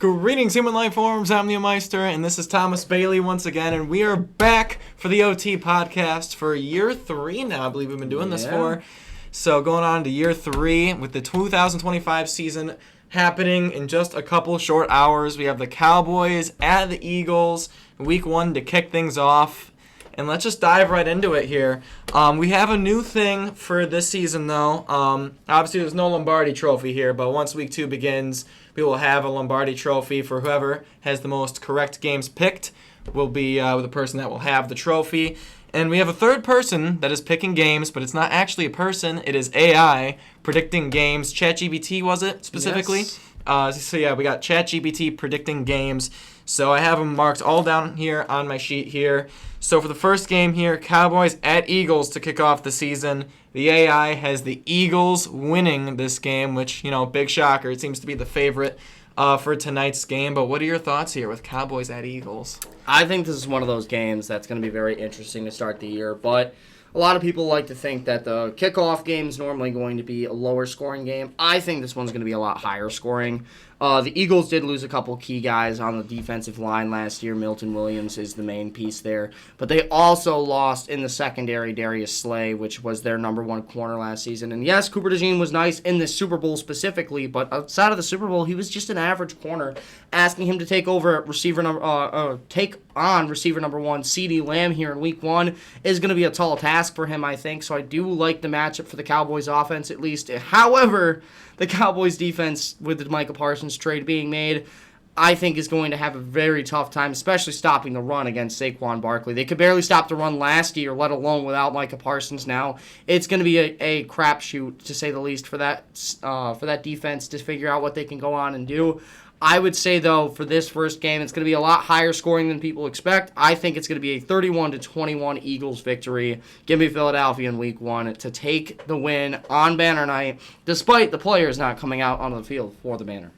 Greetings, human life forms. I'm Neil Meister, and this is Thomas Bailey once again, and we are back for the OT podcast for year 3 now. I believe we've been doing this for. So going on to year 3 with the 2025 season happening in just a couple short hours. We have the Cowboys at the Eagles, week 1 to kick things off. And let's just dive right into it here. We have a new thing for this season, though. Obviously, there's no Lombardi Trophy here, but once week 2 begins, we will have a Lombardi Trophy for whoever has the most correct games picked will be the person that will have the trophy. And we have a third person that is picking games, but it's not actually a person. It is AI predicting games. ChatGPT, was it, specifically? Yes. So, yeah, we got ChatGPT predicting games. So I have them marked all down here on my sheet here. So for the first game here, Cowboys at Eagles to kick off the season. The AI has the Eagles winning this game, which, big shocker. It seems to be the favorite for tonight's game. But what are your thoughts here with Cowboys at Eagles? I think this is one of those games that's going to be very interesting to start the year. But a lot of people like to think that the kickoff game is normally going to be a lower scoring game. I think this one's going to be a lot higher scoring. The Eagles did lose a couple key guys on the defensive line last year. Milton Williams is the main piece there. But they also lost in the secondary Darius Slay, which was their number 1 corner last season. And yes, Cooper DeJean was nice in the Super Bowl specifically, but outside of the Super Bowl, he was just an average corner. Asking him to take over receiver number 1, CeeDee Lamb here in week 1 is going to be a tall task for him, I think. So I do like the matchup for the Cowboys offense at least. However, the Cowboys defense with the Micah Parsons trade being made, I think is going to have a very tough time, especially stopping the run against Saquon Barkley. They could barely stop the run last year, let alone without Micah Parsons now. It's going to be a crapshoot, to say the least, for that defense to figure out what they can go on and do. I would say, though, for this first game, it's going to be a lot higher scoring than people expect. I think it's going to be a 31-21 Eagles victory. Give me Philadelphia in week 1 to take the win on Banner Night, despite the players not coming out onto the field for the banner.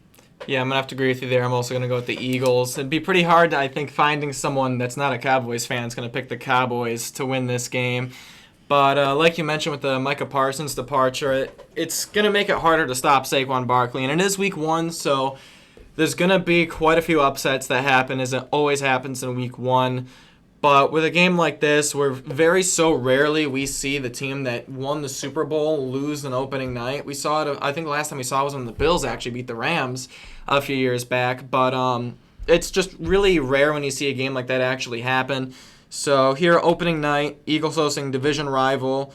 Yeah, I'm going to have to agree with you there. I'm also going to go with the Eagles. It'd be pretty hard, I think, finding someone that's not a Cowboys fan is going to pick the Cowboys to win this game. But like you mentioned with the Micah Parsons departure, it's going to make it harder to stop Saquon Barkley. And it is week 1, so there's going to be quite a few upsets that happen, as it always happens in week 1. But with a game like this, where so rarely we see the team that won the Super Bowl lose an opening night. We saw it, I think the last time we saw it was when the Bills actually beat the Rams a few years back. But it's just really rare when you see a game like that actually happen. So here, opening night, Eagles hosting division rival,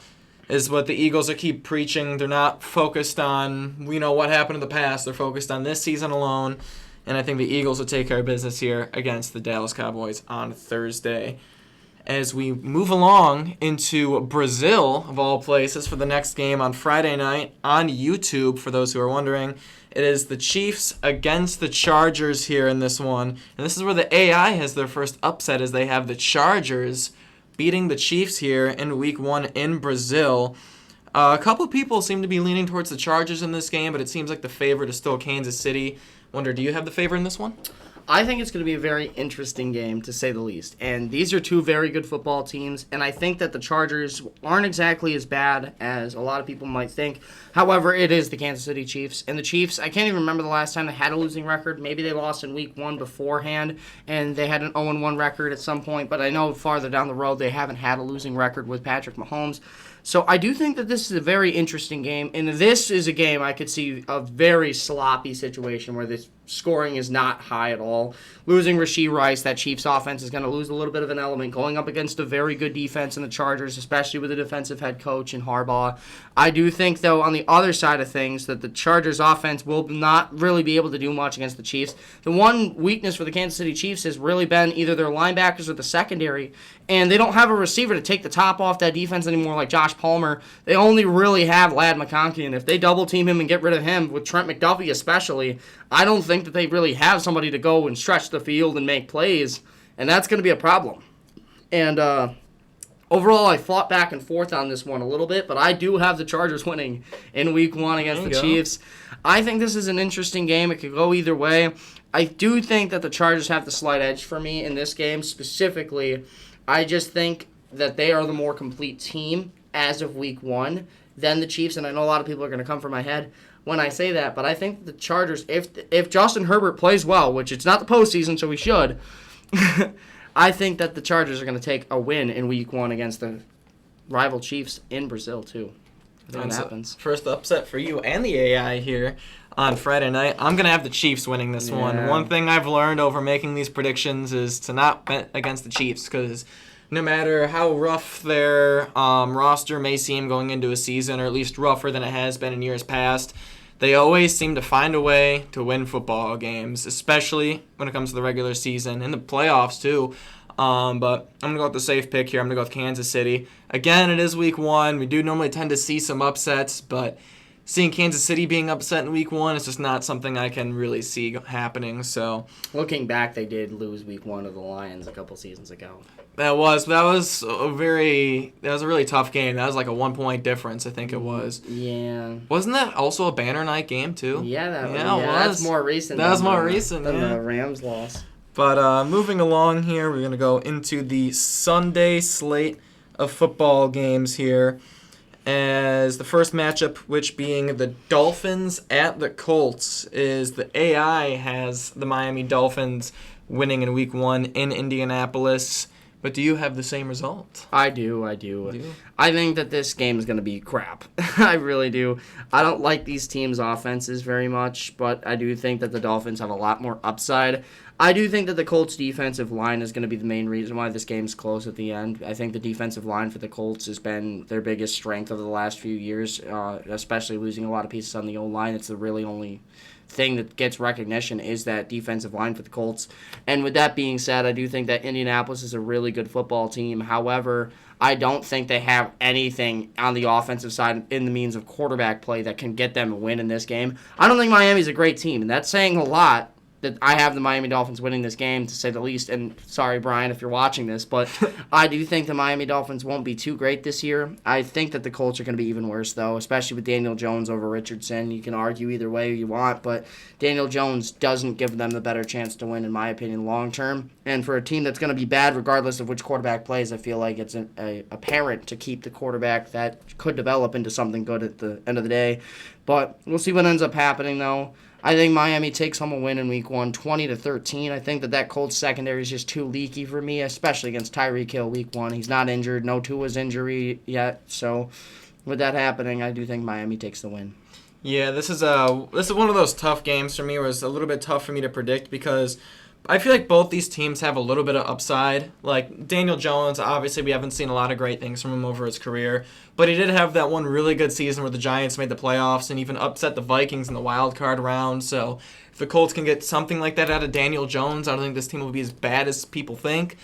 is what the Eagles are keep preaching. They're not focused on, what happened in the past. They're focused on this season alone. And I think the Eagles will take care of business here against the Dallas Cowboys on Thursday. As we move along into Brazil, of all places, for the next game on Friday night on YouTube, for those who are wondering, it is the Chiefs against the Chargers here in this one. And this is where the AI has their first upset, as they have the Chargers beating the Chiefs here in week 1 in Brazil. A couple of people seem to be leaning towards the Chargers in this game, but it seems like the favorite is still Kansas City. Wonder, do you have the favorite in this one? I think it's going to be a very interesting game, to say the least. And these are two very good football teams, and I think that the Chargers aren't exactly as bad as a lot of people might think. However, it is the Kansas City Chiefs. And the Chiefs, I can't even remember the last time they had a losing record. Maybe they lost in week 1 beforehand, and they had an 0-1 record at some point. But I know farther down the road they haven't had a losing record with Patrick Mahomes. So I do think that this is a very interesting game, and this is a game I could see a very sloppy situation where this scoring is not high at all. Losing Rashee Rice, that Chiefs offense is going to lose a little bit of an element going up against a very good defense in the Chargers, especially with a defensive head coach in Harbaugh. I do think, though, on the other side of things, that the Chargers offense will not really be able to do much against the Chiefs. The one weakness for the Kansas City Chiefs has really been either their linebackers or the secondary, and they don't have a receiver to take the top off that defense anymore like Josh Palmer. They only really have Ladd McConkey, and if they double-team him and get rid of him, with Trent McDuffie especially, I don't think that they really have somebody to go and stretch the field and make plays, and that's going to be a problem. And overall, I fought back and forth on this one a little bit, but I do have the Chargers winning in week 1 against the Chiefs. I think this is an interesting game. It could go either way. I do think that the Chargers have the slight edge for me in this game specifically. I just think that they are the more complete team as of week 1 than the Chiefs, and I know a lot of people are going to come for my head when I say that, but I think the Chargers, if Justin Herbert plays well, which it's not the postseason, so he should, I think that the Chargers are going to take a win in Week 1 against the rival Chiefs in Brazil, too. I think that happens. First upset for you and the AI here on Friday night. I'm going to have the Chiefs winning this one. One thing I've learned over making these predictions is to not bet against the Chiefs, because no matter how rough their roster may seem going into a season, or at least rougher than it has been in years past, they always seem to find a way to win football games, especially when it comes to the regular season and the playoffs too. But I'm going to go with the safe pick here. I'm going to go with Kansas City. Again, it is Week 1. We do normally tend to see some upsets, but seeing Kansas City being upset in Week 1 is just not something I can really see happening. So, looking back, they did lose Week 1 to the Lions a couple seasons ago. That was a really tough game. That was like a 1-point difference, I think it was. Yeah. Wasn't that also a banner night game too? Yeah, that's more recent. That was more recent than the Rams loss. But moving along here, we're gonna go into the Sunday slate of football games here, as the first matchup, which being the Dolphins at the Colts, is the AI has the Miami Dolphins winning in Week 1 in Indianapolis. But do you have the same result? I do. I think that this game is going to be crap. I really do. I don't like these teams' offenses very much, but I do think that the Dolphins have a lot more upside. I do think that the Colts' defensive line is going to be the main reason why this game's close at the end. I think the defensive line for the Colts has been their biggest strength over the last few years, especially losing a lot of pieces on the O-line. It's the really only thing that gets recognition is that defensive line for the Colts. And with that being said, I do think that Indianapolis is a really good football team. However, I don't think they have anything on the offensive side in the means of quarterback play that can get them a win in this game. I don't think Miami's a great team, and that's saying a lot. That I have the Miami Dolphins winning this game, to say the least. And sorry, Brian, if you're watching this, but I do think the Miami Dolphins won't be too great this year. I think that the Colts are going to be even worse, though, especially with Daniel Jones over Richardson. You can argue either way you want, but Daniel Jones doesn't give them the better chance to win, in my opinion, long term. And for a team that's going to be bad regardless of which quarterback plays, I feel like it's apparent to keep the quarterback that could develop into something good at the end of the day. But we'll see what ends up happening, though. I think Miami takes home a win in Week 1, 20-13. I think that Colts secondary is just too leaky for me, especially against Tyreek Hill Week 1. He's not injured. No Tua's injury yet. So with that happening, I do think Miami takes the win. Yeah, this is one of those tough games for me. It was a little bit tough for me to predict because I feel like both these teams have a little bit of upside. Like Daniel Jones, obviously we haven't seen a lot of great things from him over his career, but he did have that one really good season where the Giants made the playoffs and even upset the Vikings in the wild card round. So if the Colts can get something like that out of Daniel Jones, I don't think this team will be as bad as people think.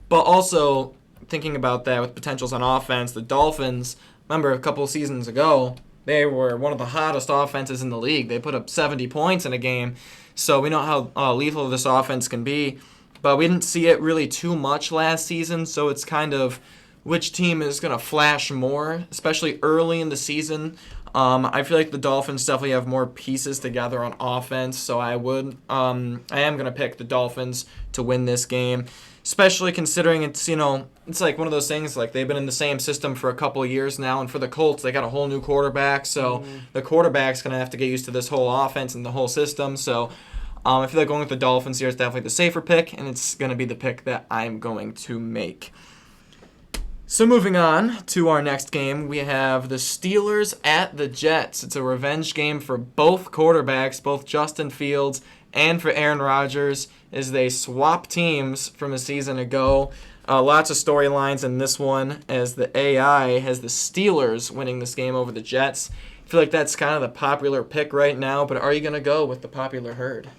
But also thinking about that with potentials on offense, the Dolphins, remember a couple of seasons ago, they were one of the hottest offenses in the league. They put up 70 points in a game. So we know how lethal this offense can be. But we didn't see it really too much last season. So it's kind of which team is going to flash more, especially early in the season. I feel like the Dolphins definitely have more pieces together on offense. So I am going to pick the Dolphins to win this game. Especially considering it's like one of those things, like they've been in the same system for a couple of years now, and for the Colts, they got a whole new quarterback, so the quarterback's going to have to get used to this whole offense and the whole system, so I feel like going with the Dolphins here is definitely the safer pick, and it's going to be the pick that I'm going to make. So moving on to our next game, we have the Steelers at the Jets. It's a revenge game for both quarterbacks, both Justin Fields and for Aaron Rodgers, as they swap teams from a season ago. Lots of storylines in this one, as the AI has the Steelers winning this game over the Jets. I feel like that's kind of the popular pick right now, but are you going to go with the popular herd?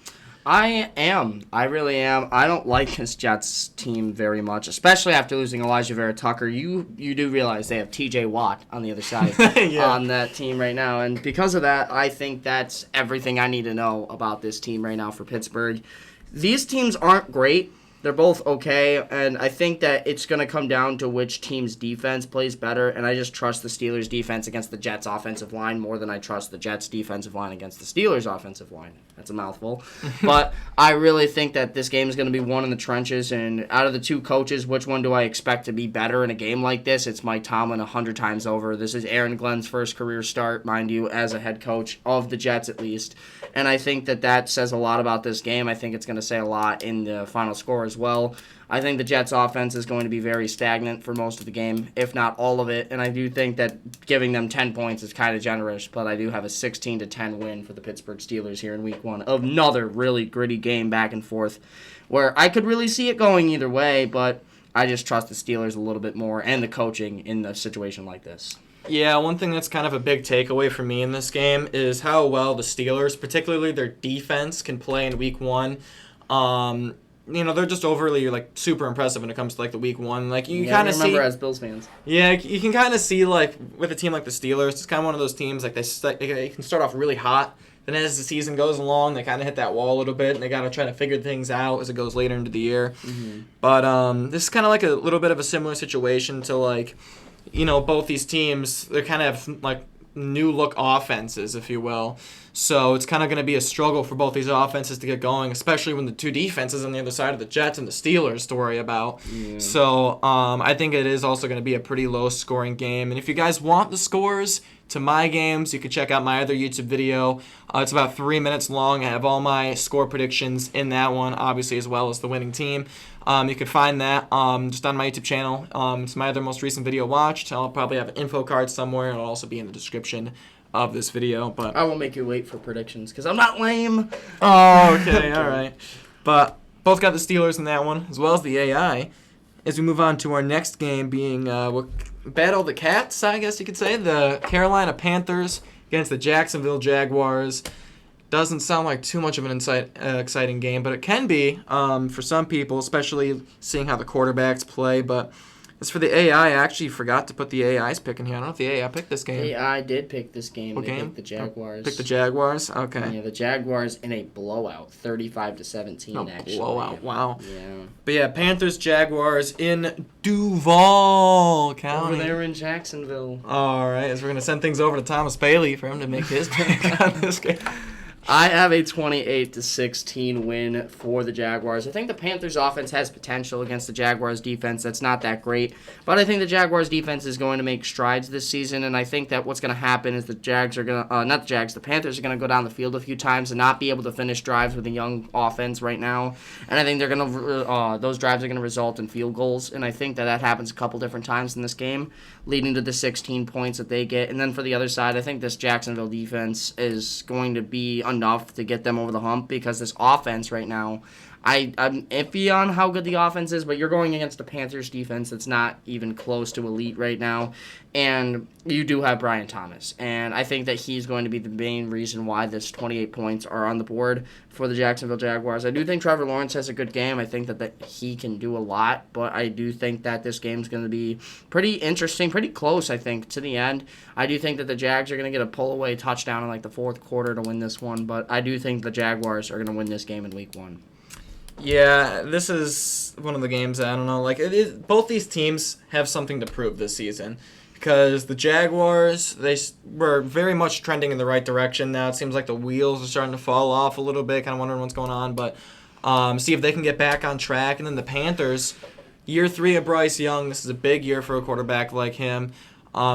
I am. I really am. I don't like this Jets team very much, especially after losing Elijah Vera Tucker. You do realize they have TJ Watt on the other side on that team right now. And because of that, I think that's everything I need to know about this team right now for Pittsburgh. These teams aren't great. They're both okay, and I think that it's going to come down to which team's defense plays better, and I just trust the Steelers' defense against the Jets' offensive line more than I trust the Jets' defensive line against the Steelers' offensive line. That's a mouthful. But I really think that this game is going to be won in the trenches. And out of the two coaches, which one do I expect to be better in a game like this? It's Mike Tomlin 100 times over. This is Aaron Glenn's first career start, mind you, as a head coach of the Jets at least. And I think that says a lot about this game. I think it's going to say a lot in the final score as well. I think the Jets' offense is going to be very stagnant for most of the game, if not all of it. And I do think that giving them 10 points is kind of generous, but I do have a 16-10 win for the Pittsburgh Steelers here in Week 1. Another really gritty game back and forth where I could really see it going either way, but I just trust the Steelers a little bit more and the coaching in a situation like this. Yeah, one thing that's kind of a big takeaway for me in this game is how well the Steelers, particularly their defense, can play in Week 1. They're just overly super impressive when it comes to the Week 1. You kind of see. Remember as Bills fans. Yeah, you can kind of see with a team like the Steelers, it's kind of one of those teams they can start off really hot. Then as the season goes along, they kind of hit that wall a little bit, and they got to try to figure things out as it goes later into the year. Mm-hmm. But this is kind of a little bit of a similar situation to both these teams. They're kind of new look offenses, if you will. So it's kind of going to be a struggle for both these offenses to get going, especially when the two defenses on the other side of the Jets and the Steelers to worry about. Yeah. So I think it is also going to be a pretty low-scoring game. And if you guys want the scores to my games, you can check out my other YouTube video. It's about 3 minutes long. I have all my score predictions in that one, obviously, as well as the winning team. You can find that just on my YouTube channel. It's my other most recent video watched. I'll probably have an info card somewhere. It'll also be in the description of this video. But I won't make you wait for predictions because I'm not lame. Oh, okay, all right. But both got the Steelers in that one, as well as the AI. As we move on to our next game being Battle of the Cats, I guess you could say. The Carolina Panthers against the Jacksonville Jaguars. Doesn't sound like too much of an exciting game, but it can be for some people, especially seeing how the quarterbacks play. But as for the AI, I actually forgot to put the AI's pick in here. I don't know if the AI picked this game. AI did pick this game. What they game? Picked the Jaguars. Picked the Jaguars? Okay. Yeah, the Jaguars in a blowout, 35-17, actually. Blowout, wow. Yeah. But yeah, Panthers, Jaguars in Duval County. Over there in Jacksonville. All right, as we're going to send things over to Thomas Bailey for him to make his pick on this game. I have a 28-16 win for the Jaguars. I think the Panthers' offense has potential against the Jaguars' defense. That's not that great, but I think the Jaguars' defense is going to make strides this season, and I think that what's going to happen is the Panthers are going to go down the field a few times and not be able to finish drives with a young offense right now, and I think they're going to those drives are going to result in field goals, and I think that happens a couple different times in this game, leading to the 16 points that they get. And then for the other side, I think this Jacksonville defense is going to be enough to get them over the hump because this offense right now, I'm iffy on how good the offense is, but you're going against the Panthers defense that's not even close to elite right now, and you do have Brian Thomas, and I think that he's going to be the main reason why this 28 points are on the board for the Jacksonville Jaguars. I do think Trevor Lawrence has a good game. I think that he can do a lot, but I do think that this game's going to be pretty interesting, pretty close, I think, to the end. I do think that the Jags are going to get a pull-away touchdown in the fourth quarter to win this one, but I do think the Jaguars are going to win this game in Week 1. Yeah, this is one of the games I don't know. Both these teams have something to prove this season because the Jaguars, they were very much trending in the right direction. Now it seems like the wheels are starting to fall off a little bit. Kind of wondering what's going on, but see if they can get back on track. And then the Panthers, year 3 of Bryce Young. This is a big year for a quarterback like him.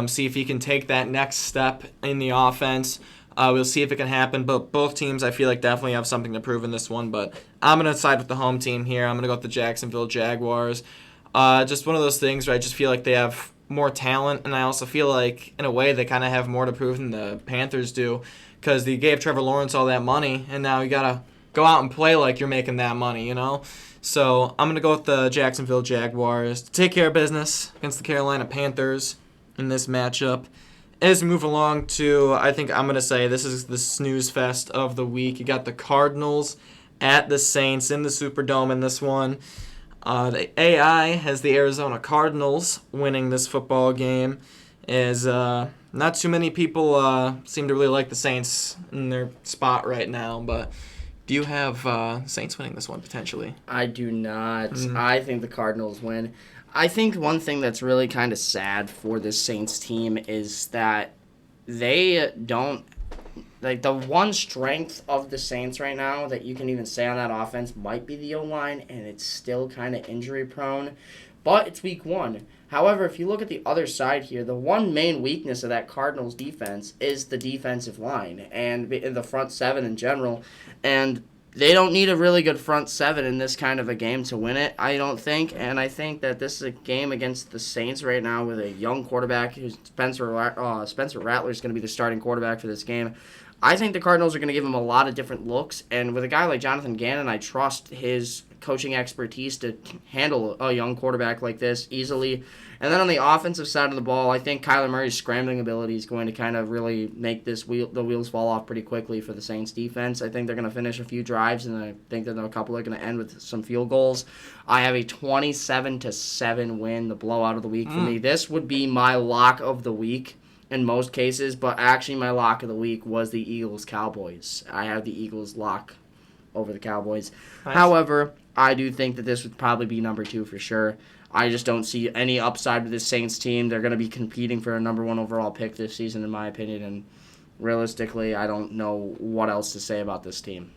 See if he can take that next step in the offense. We'll see if it can happen, but both teams I feel like definitely have something to prove in this one, but I'm going to side with the home team here. I'm going to go with the Jacksonville Jaguars. Just one of those things where I just feel like they have more talent, and I also feel like, in a way, they kind of have more to prove than the Panthers do because they gave Trevor Lawrence all that money, and now you got to go out and play like you're making that money, you know? So I'm going to go with the Jacksonville Jaguars to take care of business against the Carolina Panthers in this matchup. As we move along to, I think I'm going to say this is the snooze fest of the week. You got the Cardinals at the Saints in the Superdome in this one. The AI has the Arizona Cardinals winning this football game, as not too many people seem to really like the Saints in their spot right now, but do you have Saints winning this one potentially? I do not. Mm-hmm. I think the Cardinals win. I think one thing that's really kind of sad for this Saints team is that they don't like the one strength of the Saints right now that you can even say on that offense might be the O-line, and it's still kind of injury prone. But it's week 1. However, if you look at the other side here, the one main weakness of that Cardinals defense is the defensive line and in the front 7 in general. And they don't need a really good front 7 in this kind of a game to win it, I don't think. And I think that this is a game against the Saints right now with a young quarterback. Spencer Rattler is going to be the starting quarterback for this game. I think the Cardinals are going to give him a lot of different looks. And with a guy like Jonathan Gannon, I trust his coaching expertise to handle a young quarterback like this easily. And then on the offensive side of the ball, I think Kyler Murray's scrambling ability is going to kind of really make the wheels fall off pretty quickly for the Saints defense. I think they're going to finish a few drives, and I think that a couple are going to end with some field goals. I have a 27-7 win, the blowout of the week for me. This would be my lock of the week in most cases, but actually my lock of the week was the Eagles-Cowboys. I have the Eagles lock over the Cowboys. Nice. However, I do think that this would probably be number 2 for sure. I just don't see any upside with this Saints team. They're going to be competing for a number 1 overall pick this season, in my opinion, and realistically, I don't know what else to say about this team.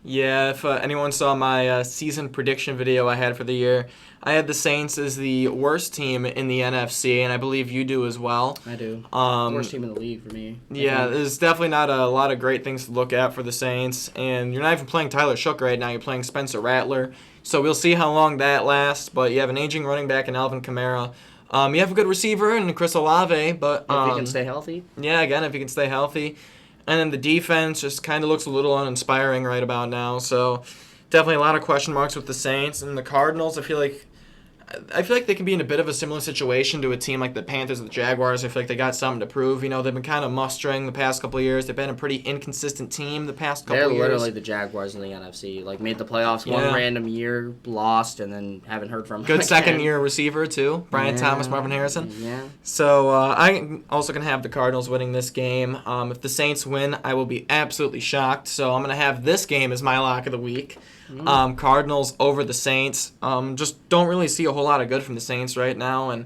Yeah, if anyone saw my season prediction video I had for the year, I had the Saints as the worst team in the NFC, and I believe you do as well. I do. Worst team in the league for me. Yeah, there's definitely not a lot of great things to look at for the Saints, and you're not even playing Tyler Shook right now. You're playing Spencer Rattler, so we'll see how long that lasts, but you have an aging running back in Alvin Kamara. You have a good receiver in Chris Olave, but... if he can stay healthy? Yeah, again, if he can stay healthy. And then the defense just kind of looks a little uninspiring right about now. So definitely a lot of question marks with the Saints. And the Cardinals, I feel like they can be in a bit of a similar situation to a team like the Panthers or the Jaguars. I feel like they got something to prove. You know, they've been kind of mustering the past couple of years. They've been a pretty inconsistent team the past couple of years. They're literally the Jaguars in the NFC. Like, made the playoffs one random year, lost, and then haven't heard from them Good again. second-year receiver, too. Brian Thomas, Marvin Harrison. Yeah. So I also going to have the Cardinals winning this game. If the Saints win, I will be absolutely shocked. So I'm going to have this game as my lock of the week. Cardinals over the Saints. Just don't really see a whole lot of good from the Saints right now. And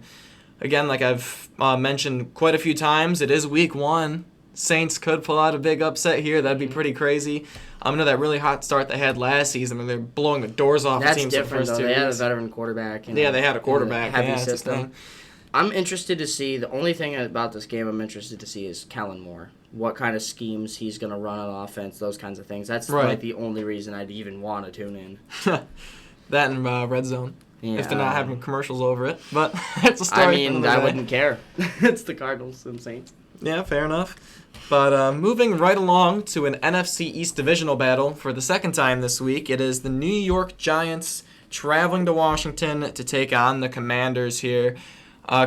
again, like I've mentioned quite a few times, it is week 1. Saints could pull out a big upset here. That'd be pretty crazy. I know that really hot start they had last season when they're blowing the doors off That's teams different, the first though. 2 They had a weeks. veteran quarterback. Yeah, they had a quarterback. Heavy Yeah, that's the system. thing. I'm interested to see, the only thing about this game I'm interested to see is Kellen Moore. What kind of schemes he's going to run on offense, those kinds of things. That's like the only reason I'd even want to tune in. That and Red Zone. Yeah, if they're not having commercials over it. But it's a story. I mean, I wouldn't care. It's the Cardinals and Saints. Yeah, fair enough. But moving right along to an NFC East divisional battle for the second time this week, it is the New York Giants traveling to Washington to take on the Commanders here.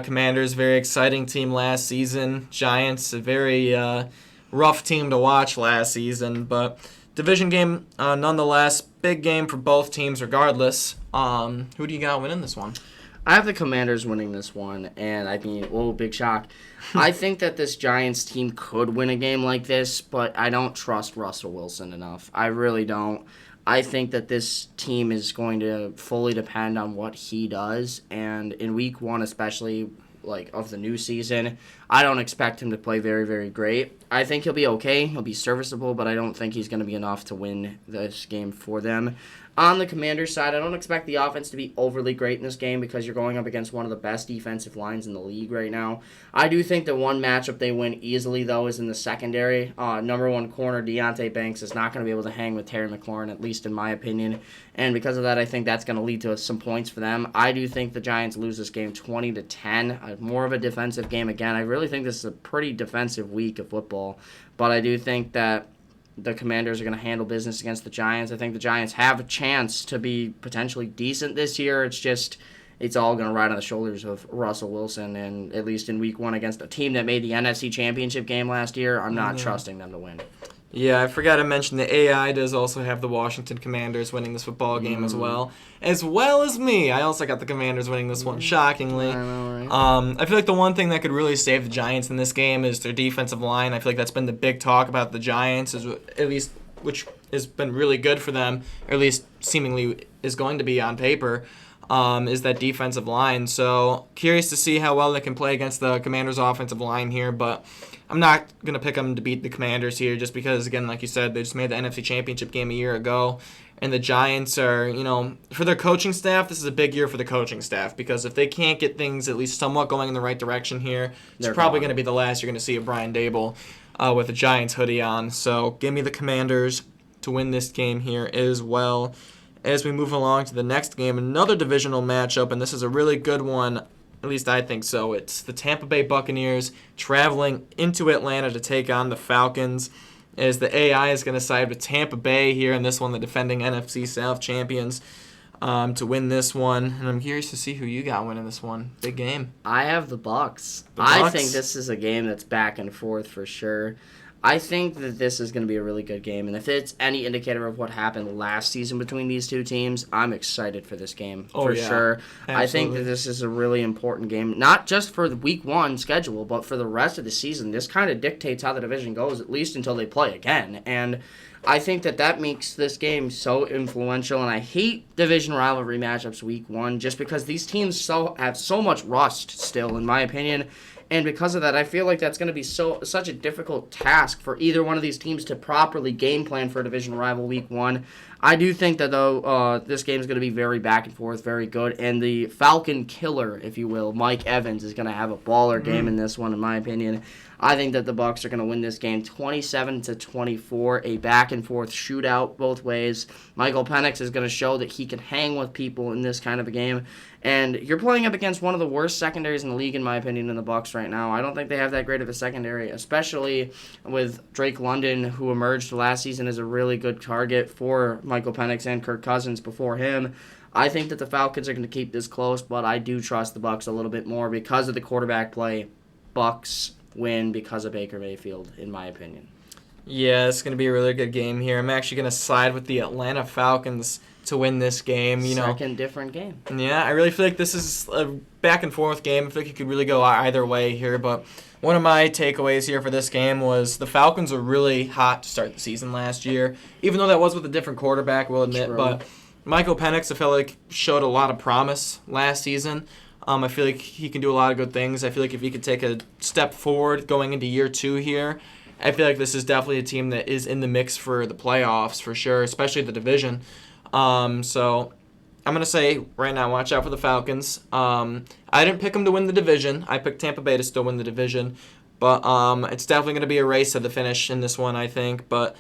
Commanders, very exciting team last season. Giants, a very rough team to watch last season. But division game, nonetheless, big game for both teams regardless. Who do you got winning this one? I have the Commanders winning this one, and I mean, whoa, big shock. I think that this Giants team could win a game like this, but I don't trust Russell Wilson enough. I really don't. I think that this team is going to fully depend on what he does, and in week 1 especially, like, of the new season, I don't expect him to play very, very great. I think he'll be okay. He'll be serviceable, but I don't think he's going to be enough to win this game for them. On the Commanders side, I don't expect the offense to be overly great in this game because you're going up against one of the best defensive lines in the league right now. I do think the one matchup they win easily, though, is in the secondary. Number 1 corner, Deonte Banks, is not going to be able to hang with Terry McLaurin, at least in my opinion. And because of that, I think that's going to lead to some points for them. I do think the Giants lose this game 20-10. More of a defensive game again. I really think this is a pretty defensive week of football. But I do think that the Commanders are going to handle business against the Giants. I think the Giants have a chance to be potentially decent this year. It's all going to ride on the shoulders of Russell Wilson, and at least in week 1 against a team that made the NFC Championship game last year, I'm not trusting them to win. Yeah, I forgot to mention the AI does also have the Washington Commanders winning this football game as well as me. I also got the Commanders winning this one, shockingly. I know, right? I feel like the one thing that could really save the Giants in this game is their defensive line. I feel like that's been the big talk about the Giants, which has been really good for them, or at least seemingly is going to be on paper. is that defensive line. So curious to see how well they can play against the Commanders' offensive line here, but I'm not going to pick them to beat the Commanders here just because, again, like you said, they just made the NFC Championship game a year ago. And the Giants are, for their coaching staff, this is a big year for the coaching staff because if they can't get things at least somewhat going in the right direction here, it's probably going to be the last you're going to see of Brian Dable with a Giants hoodie on. So give me the Commanders to win this game here as well. As we move along to the next game, another divisional matchup, and this is a really good one, at least I think so. It's the Tampa Bay Buccaneers traveling into Atlanta to take on the Falcons. As the AI is going to side with Tampa Bay here in this one, the defending NFC South champions, to win this one. And I'm curious to see who you got winning this one. Big game. I have the Bucs. The I Bucs? think this is a game that's back and forth for sure. I think that this is going to be a really good game, and if it's any indicator of what happened last season between these two teams, I'm excited for this game for sure. Absolutely. I think that this is a really important game, not just for the Week 1 schedule, but for the rest of the season. This kind of dictates how the division goes, at least until they play again, and I think that makes this game so influential, and I hate division rivalry matchups Week 1 just because these teams have so much rust still, in my opinion. And because of that, I feel like that's going to be such a difficult task for either one of these teams to properly game plan for a division rival Week 1. I do think that, though, this game is going to be very back and forth, very good. And the Falcon killer, if you will, Mike Evans, is going to have a baller game in this one, in my opinion. I think that the Bucs are going to win this game 27-24, a back and forth shootout both ways. Michael Penix is going to show that he can hang with people in this kind of a game. And you're playing up against one of the worst secondaries in the league, in my opinion, in the Bucs right now. I don't think they have that great of a secondary, especially with Drake London, who emerged last season as a really good target for Michael Penix and Kirk Cousins before him. I think that the Falcons are going to keep this close, but I do trust the Bucs a little bit more because of the quarterback play. Bucs win because of Baker Mayfield, in my opinion. Yeah, it's going to be a really good game here. I'm actually going to side with the Atlanta Falcons to win this game. Second different game. Yeah, I really feel like this is a back and forth game. I feel like it could really go either way here. But one of my takeaways here for this game was the Falcons were really hot to start the season last year, even though that was with a different quarterback, we'll admit. True. But Michael Penix, I feel like, showed a lot of promise last season. I feel like he can do a lot of good things. I feel like if he could take a step forward going into year 2 here, I feel like this is definitely a team that is in the mix for the playoffs for sure, especially the division. So I'm going to say right now, watch out for the Falcons. I didn't pick them to win the division. I picked Tampa Bay to still win the division. But it's definitely going to be a race to the finish in this one, I think. But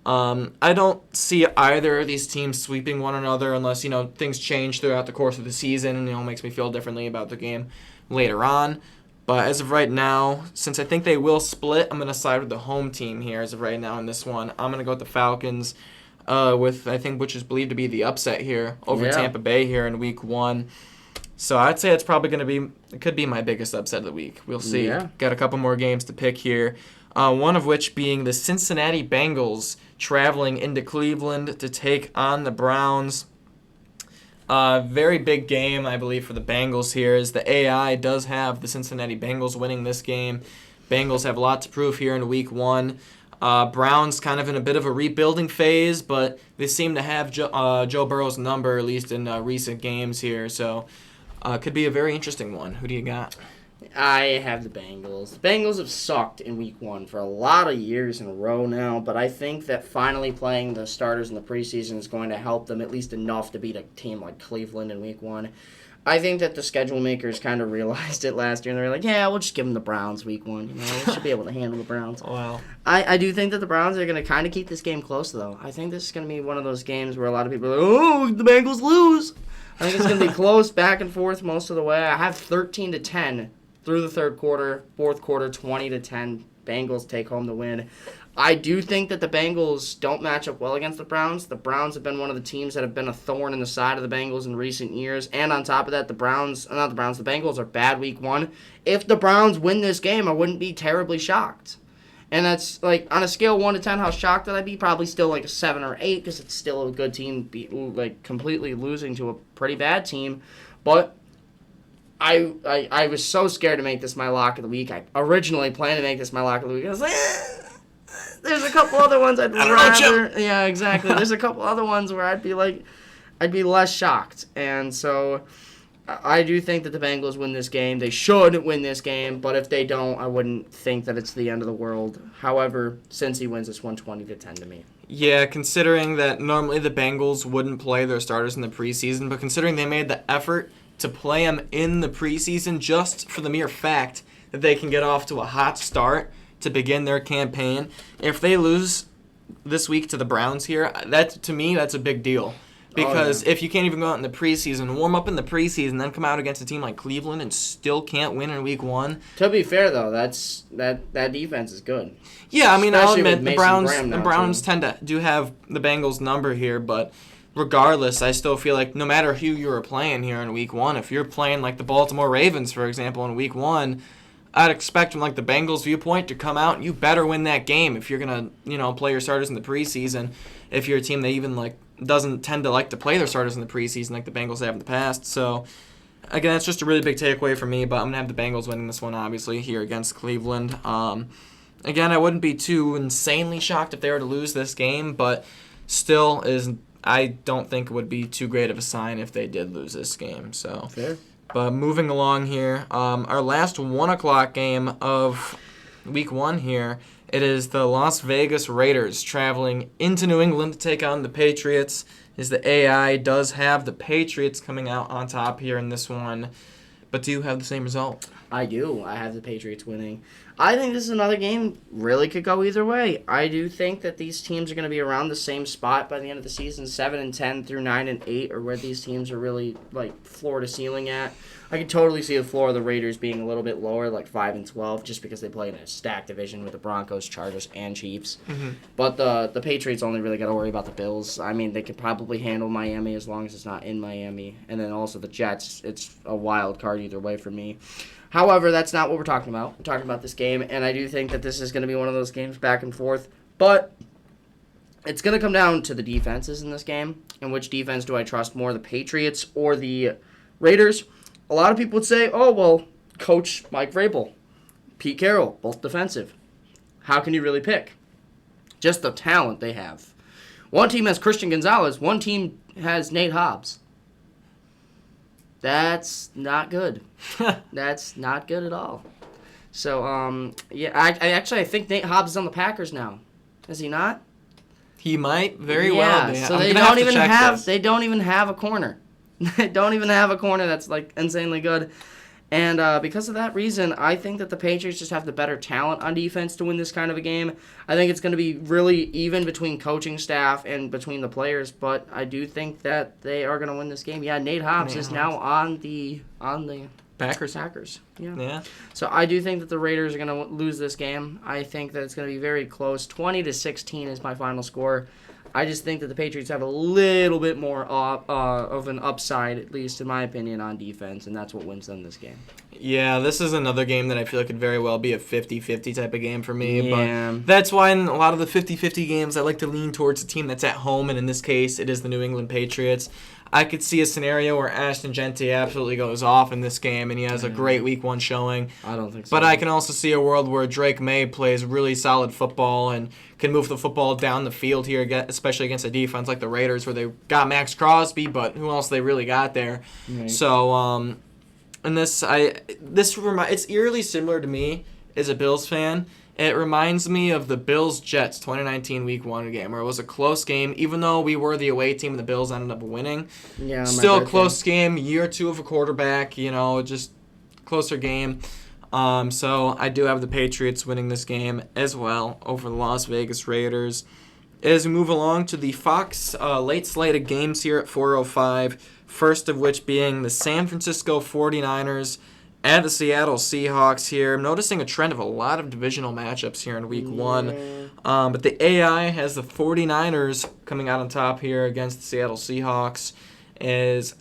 I don't see either of these teams sweeping one another unless, things change throughout the course of the season and, makes me feel differently about the game later on. But as of right now, since I think they will split, I'm going to side with the home team here as of right now in this one. I'm going to go with the Falcons with, I think, which is believed to be the upset here over Tampa Bay here in Week 1. So I'd say it's probably going to be, it could be my biggest upset of the week. We'll see. Yeah. Got a couple more games to pick here. One of which being the Cincinnati Bengals traveling into Cleveland to take on the Browns. Very big game, I believe, for the Bengals here, as the AI does have the Cincinnati Bengals winning this game. Bengals have a lot to prove here in Week 1. Browns kind of in a bit of a rebuilding phase, but they seem to have Joe Burrow's number, at least in recent games here. So could be a very interesting one. Who do you got? I have the Bengals. The Bengals have sucked in Week 1 for a lot of years in a row now, but I think that finally playing the starters in the preseason is going to help them at least enough to beat a team like Cleveland in Week 1. I think that the schedule makers kind of realized it last year, and they were like, yeah, we'll just give them the Browns Week 1. We should be able to handle the Browns. Wow. I do think that the Browns are going to kind of keep this game close, though. I think this is going to be one of those games where a lot of people are like, oh, the Bengals lose. I think it's going to be close, back and forth most of the way. I have 13-10 through the third quarter, fourth quarter, 20-10. Bengals take home the win. I do think that the Bengals don't match up well against the Browns. The Browns have been one of the teams that have been a thorn in the side of the Bengals in recent years. And on top of that, the Bengals are bad Week 1. If the Browns win this game, I wouldn't be terribly shocked. And that's, like, on a scale of 1 to 10, how shocked would I be? Probably still, like, a 7 or 8, because it's still a good team, completely losing to a pretty bad team. But I was so scared to make this my lock of the week. I originally planned to make this my lock of the week. I was like, there's a couple other ones I'd rather. Yeah, exactly. There's a couple other ones where I'd be like, I'd be less shocked. And so I do think that the Bengals win this game. They should win this game, but if they don't, I wouldn't think that it's the end of the world. However, Cincy wins this one 20-10 to me. Yeah, considering that normally the Bengals wouldn't play their starters in the preseason, but considering they made the effort to play them in the preseason just for the mere fact that they can get off to a hot start to begin their campaign, if they lose this week to the Browns here, that to me, that's a big deal. Because if you can't even go out in the preseason, warm up in the preseason, then come out against a team like Cleveland and still can't win in week 1. To be fair, though, that defense is good. Yeah, I mean, I'll Especially admit with the Browns tend to do have the Bengals number here, but regardless, I still feel like no matter who you were playing here in week 1, if you're playing like the Baltimore Ravens, for example, in week 1, I'd expect from like the Bengals viewpoint to come out and you better win that game if you're gonna, play your starters in the preseason. If you're a team that even doesn't tend to like to play their starters in the preseason like the Bengals have in the past. So again, that's just a really big takeaway for me, but I'm gonna have the Bengals winning this one obviously here against Cleveland. Again, I wouldn't be too insanely shocked if they were to lose this game, but still I don't think it would be too great of a sign if they did lose this game. So Fair. But moving along here, our last 1 o'clock game of week 1 here, it is the Las Vegas Raiders traveling into New England to take on the Patriots. As the AI does have the Patriots coming out on top here in this one, but do you have the same result? I do. I have the Patriots winning. I think this is another game really could go either way. I do think that these teams are going to be around the same spot by the end of the season. 7-10 through 9-8 are where these teams are really floor to ceiling at. I could totally see the floor of the Raiders being a little bit lower, like 5-12, just because they play in a stacked division with the Broncos, Chargers, and Chiefs. Mm-hmm. But the Patriots only really got to worry about the Bills. I mean, they could probably handle Miami as long as it's not in Miami, and then also the Jets. It's a wild card either way for me. However, that's not what we're talking about. We're talking about this game, and I do think that this is going to be one of those games back and forth. But it's going to come down to the defenses in this game, and which defense do I trust more, the Patriots or the Raiders? A lot of people would say, oh, well, Coach Mike Vrabel, Pete Carroll, both defensive. How can you really pick? Just the talent they have. One team has Christian Gonzalez. One team has Nate Hobbs. That's not good. That's not good at all. So, I think Nate Hobbs is on the Packers now. Is he not? He might very well be. So they don't even have a corner. They don't even have a corner that's insanely good. And because of that reason, I think that the Patriots just have the better talent on defense to win this kind of a game. I think it's going to be really even between coaching staff and between the players, but I do think that they are going to win this game. Yeah, Nate Hobbs is now on the Packers. Yeah. So I do think that the Raiders are going to lose this game. I think that it's going to be very close. 20-16 is my final score. I just think that the Patriots have a little bit more of an upside, at least in my opinion, on defense, and that's what wins them this game. Yeah, this is another game that I feel like could very well be a 50-50 type of game for me. Yeah. But that's why in a lot of the 50-50 games, I like to lean towards a team that's at home, and in this case, it is the New England Patriots. I could see a scenario where Ashton Genty absolutely goes off in this game, and he has a great Week 1 showing. I don't think so. But I can also see a world where Drake May plays really solid football and can move the football down the field here, especially against a defense like the Raiders, where they got Max Crosby, but who else they really got there? Right. So, and it's eerily similar to me as a Bills fan. It reminds me of the Bills-Jets 2019 Week 1 game, where it was a close game, even though we were the away team and the Bills ended up winning. Yeah, still a close game, year 2 of a quarterback, just closer game. So I do have the Patriots winning this game as well over the Las Vegas Raiders. As we move along to the Fox late slate of games here at 4:05, first of which being the San Francisco 49ers and the Seattle Seahawks here. I'm noticing a trend of a lot of divisional matchups here in Week 1. But the AI has the 49ers coming out on top here against the Seattle Seahawks as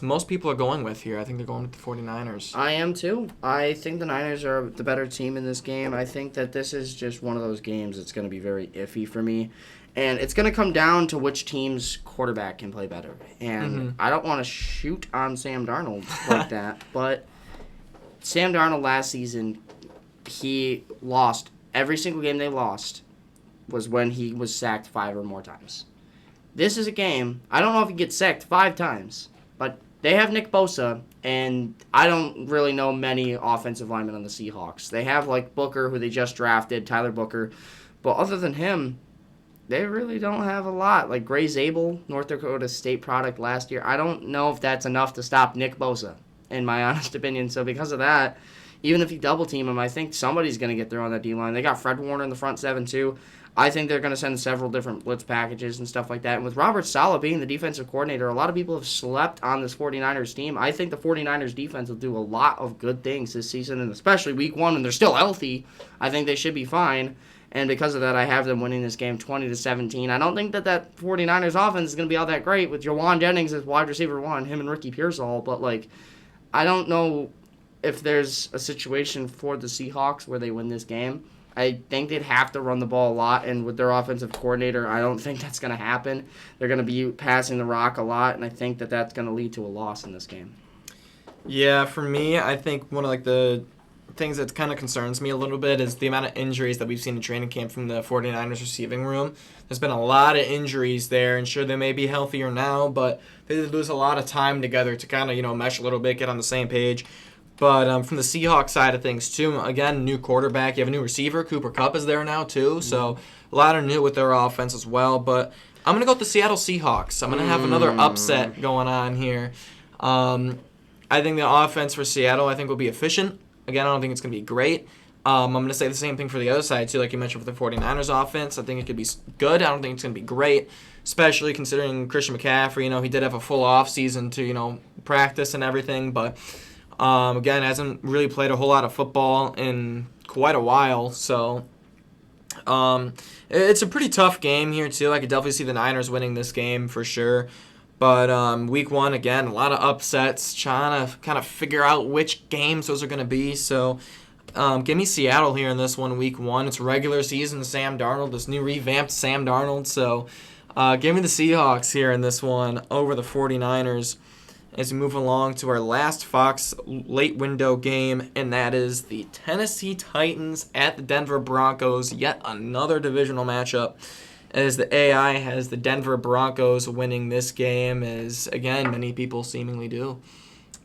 most people are going with here. I think they're going with the 49ers. I am too. I think the Niners are the better team in this game. I think that this is just one of those games that's going to be very iffy for me. And it's going to come down to which team's quarterback can play better. And I don't want to shoot on Sam Darnold like that, but Sam Darnold last season, he lost. Every single game they lost was when he was sacked 5 or more times. this is a game. I don't know if he gets sacked 5 times, but they have Nick Bosa, and I don't really know many offensive linemen on the Seahawks. They have, like, Booker, who they just drafted, Tyler Booker. But other than him, they really don't have a lot. Like, Gray Zabel, North Dakota State product last year. I don't know if that's enough to stop Nick Bosa, in my honest opinion. So because of that, even if you double-team him, I think somebody's going to get through on that D-line. They got Fred Warner in the front 7, too. I think they're going to send several different blitz packages and stuff like that. And with Robert Saleh being the defensive coordinator, a lot of people have slept on this 49ers team. I think the 49ers defense will do a lot of good things this season, and especially week 1 when they're still healthy. I think they should be fine. And because of that, I have them winning this game 20-17. I don't think that 49ers offense is going to be all that great with Jawan Jennings as wide receiver 1, him and Ricky Pearsall. But, like, I don't know if there's a situation for the Seahawks where they win this game. I think they'd have to run the ball a lot, and with their offensive coordinator, I don't think that's going to happen. They're going to be passing the rock a lot, and I think that's going to lead to a loss in this game. Yeah, for me, I think one of like the things that kind of concerns me a little bit is the amount of injuries that we've seen in training camp from the 49ers receiving room. There's been a lot of injuries there, and sure, they may be healthier now, but they lose a lot of time together to kind of, mesh a little bit, get on the same page. But from the Seahawks side of things, too, again, new quarterback. You have a new receiver. Cooper Kupp is there now, too. So a lot of new with their offense as well. But I'm going to go with the Seattle Seahawks. I'm going to have another upset going on here. I think the offense for Seattle, I think, will be efficient. Again, I don't think it's going to be great. I'm going to say the same thing for the other side, too, like you mentioned with the 49ers offense. I think it could be good. I don't think it's going to be great, especially considering Christian McCaffrey. He did have a full offseason to, practice and everything. But again, hasn't really played a whole lot of football in quite a while, so it's a pretty tough game here too. I could definitely see the Niners winning this game for sure. But week 1, again, a lot of upsets, trying to kind of figure out which games those are going to be. So give me Seattle here in this one, week 1. It's regular season Sam Darnold, this new revamped Sam Darnold. So give me the Seahawks here in this one over the 49ers. As we move along to our last Fox late window game, and that is the Tennessee Titans at the Denver Broncos, yet another divisional matchup, as the AI has the Denver Broncos winning this game, as, again, many people seemingly do.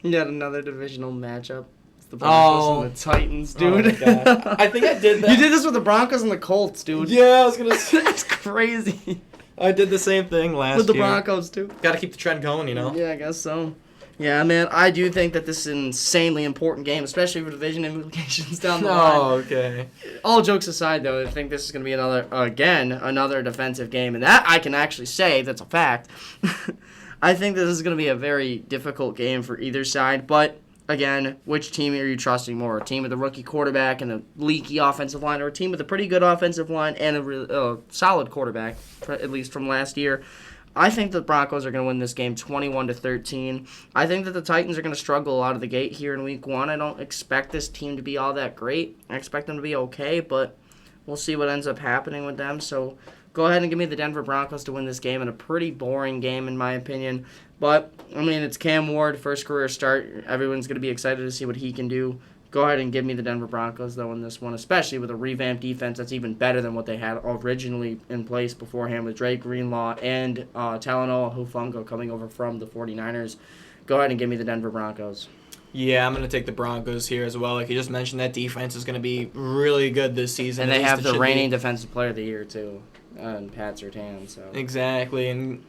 Yet another divisional matchup. It's the Broncos and the Titans, dude. Oh my God. I think I did that. You did this with the Broncos and the Colts, dude. Yeah, I was going to say. That's crazy. I did the same thing last year. With the Broncos, too. Got to keep the trend going, Yeah, I guess so. Yeah, man, I do think that this is an insanely important game, especially for division implications down the line. Oh, okay. All jokes aside, though, I think this is going to be another defensive game, and that I can actually say that's a fact. I think this is going to be a very difficult game for either side, but again, which team are you trusting more? A team with a rookie quarterback and a leaky offensive line, or a team with a pretty good offensive line and a solid quarterback, at least from last year? I think the Broncos are going to win this game 21-13. I think that the Titans are going to struggle out of the gate here in week 1. I don't expect this team to be all that great. I expect them to be okay, but we'll see what ends up happening with them. So go ahead and give me the Denver Broncos to win this game in a pretty boring game, in my opinion. But, it's Cam Ward, first career start. Everyone's going to be excited to see what he can do. Go ahead and give me the Denver Broncos, though, in this one, especially with a revamped defense that's even better than what they had originally in place beforehand with Drake Greenlaw and Talanoa Hufanga coming over from the 49ers. Go ahead and give me the Denver Broncos. Yeah, I'm going to take the Broncos here as well. Like you just mentioned, that defense is going to be really good this season. And they have the reigning defensive player of the year, too, and Pat Surtain. So. Exactly, and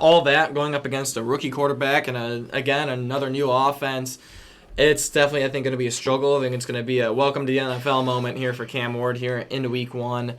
all that going up against a rookie quarterback and, again, another new offense. It's definitely, I think, going to be a struggle. I think it's going to be a welcome to the NFL moment here for Cam Ward here into week 1.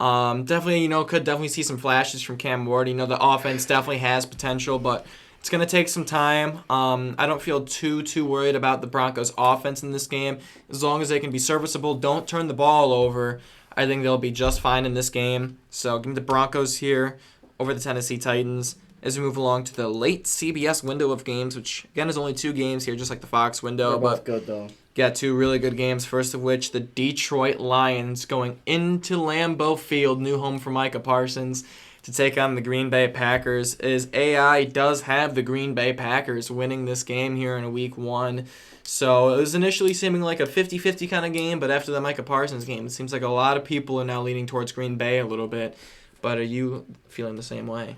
Definitely, could definitely see some flashes from Cam Ward. The offense definitely has potential, but it's going to take some time. I don't feel too worried about the Broncos' offense in this game. As long as they can be serviceable, don't turn the ball over, I think they'll be just fine in this game. So give me the Broncos here over the Tennessee Titans. As we move along to the late CBS window of games, which, again, is only 2 games here, just like the Fox window. They're both good, though. Got 2 really good games, first of which the Detroit Lions going into Lambeau Field, new home for Micah Parsons, to take on the Green Bay Packers, as AI does have the Green Bay Packers winning this game here in week 1. So it was initially seeming like a 50-50 kind of game, but after the Micah Parsons game, it seems like a lot of people are now leaning towards Green Bay a little bit. But are you feeling the same way?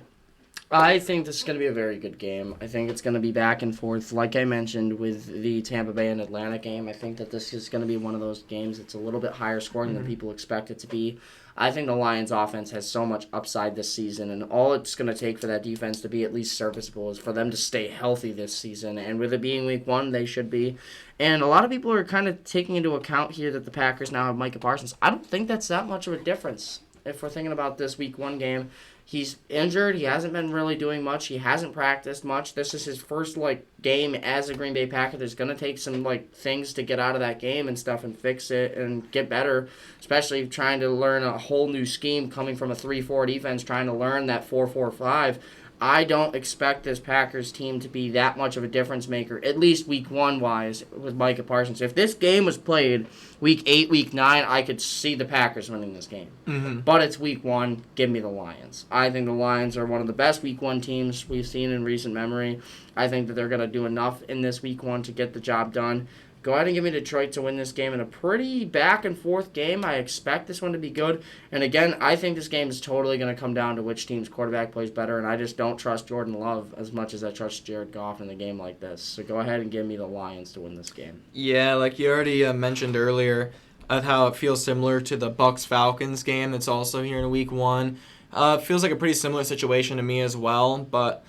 I think this is going to be a very good game. I think it's going to be back and forth. Like I mentioned with the Tampa Bay and Atlanta game, I think that this is going to be one of those games that's a little bit higher scoring than people expect it to be. I think the Lions offense has so much upside this season, and all it's going to take for that defense to be at least serviceable is for them to stay healthy this season. And with it being week one, they should be. And a lot of people are kind of taking into account here that the Packers now have Micah Parsons. I don't think that's that much of a difference if we're thinking about this week one game. He's injured. He hasn't been really doing much. He hasn't practiced much. This is his first game as a Green Bay Packer. There's gonna take some things to get out of that game and stuff and fix it and get better. Especially trying to learn a whole new scheme coming from a 3-4 defense, trying to learn that 4-4-5. I don't expect this Packers team to be that much of a difference maker, at least week one wise, with Micah Parsons. If this game was played week 8, week 9, I could see the Packers winning this game. Mm-hmm. But it's week 1. Give me the Lions. I think the Lions are one of the best week 1 teams we've seen in recent memory. I think that they're going to do enough in this week 1 to get the job done. Go ahead and give me Detroit to win this game in a pretty back-and-forth game. I expect this one to be good. And again, I think this game is totally going to come down to which team's quarterback plays better, and I just don't trust Jordan Love as much as I trust Jared Goff in a game like this. So go ahead and give me the Lions to win this game. Yeah, like you already mentioned earlier, how it feels similar to the Bucs-Falcons game that's also here in week 1. It feels like a pretty similar situation to me as well, but